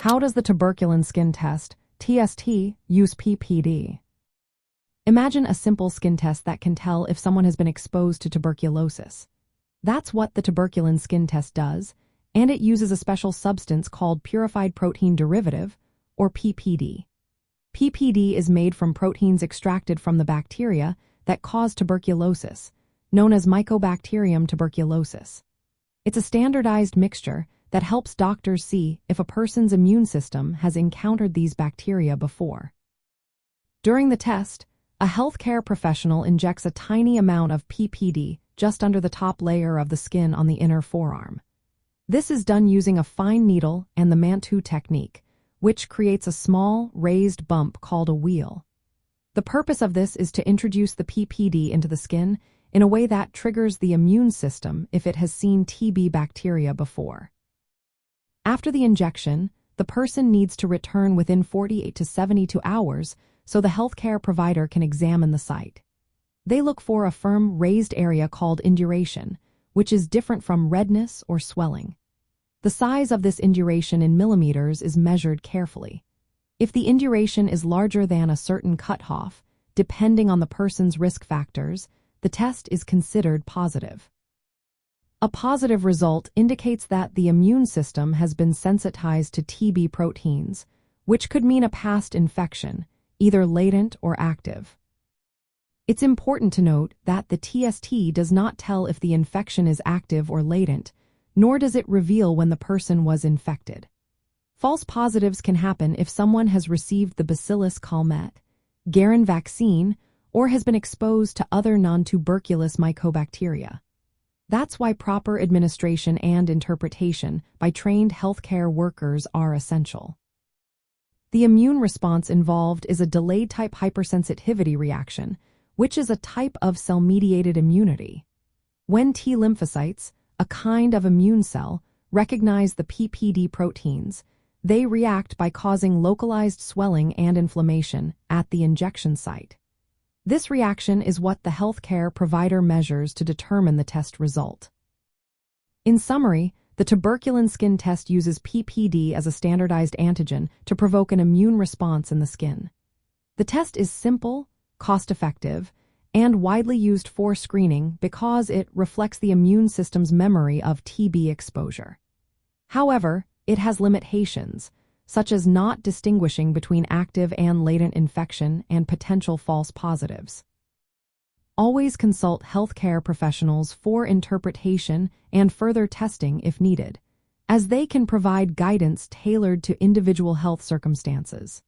How does the tuberculin skin test, TST, use PPD? Imagine a simple skin test that can tell if someone has been exposed to tuberculosis. That's what the tuberculin skin test does, and it uses a special substance called purified protein derivative, or PPD. PPD is made from proteins extracted from the bacteria that cause tuberculosis, known as Mycobacterium tuberculosis. It's a standardized mixture that helps doctors see if a person's immune system has encountered these bacteria before. During the test, a healthcare professional injects a tiny amount of PPD just under the top layer of the skin on the inner forearm. This is done using a fine needle and the Mantoux technique, which creates a small, raised bump called a wheal. The purpose of this is to introduce the PPD into the skin in a way that triggers the immune system if it has seen TB bacteria before. After the injection, the person needs to return within 48 to 72 hours so the healthcare provider can examine the site. They look for a firm, raised area called induration, which is different from redness or swelling. The size of this induration in millimeters is measured carefully. If the induration is larger than a certain cutoff, depending on the person's risk factors, the test is considered positive. A positive result indicates that the immune system has been sensitized to TB proteins, which could mean a past infection, either latent or active. It's important to note that the TST does not tell if the infection is active or latent, nor does it reveal when the person was infected. False positives can happen if someone has received the Bacillus calmette, Guerin vaccine, or has been exposed to other non-tuberculous mycobacteria. That's why proper administration and interpretation by trained healthcare workers are essential. The immune response involved is a delayed type hypersensitivity reaction, which is a type of cell-mediated immunity. When T lymphocytes, a kind of immune cell, recognize the PPD proteins, they react by causing localized swelling and inflammation at the injection site. This reaction is what the healthcare provider measures to determine the test result. In summary, the tuberculin skin test uses PPD as a standardized antigen to provoke an immune response in the skin. The test is simple, cost-effective, and widely used for screening because it reflects the immune system's memory of TB exposure. However, it has limitations, such as not distinguishing between active and latent infection and potential false positives. Always consult healthcare professionals for interpretation and further testing if needed, as they can provide guidance tailored to individual health circumstances.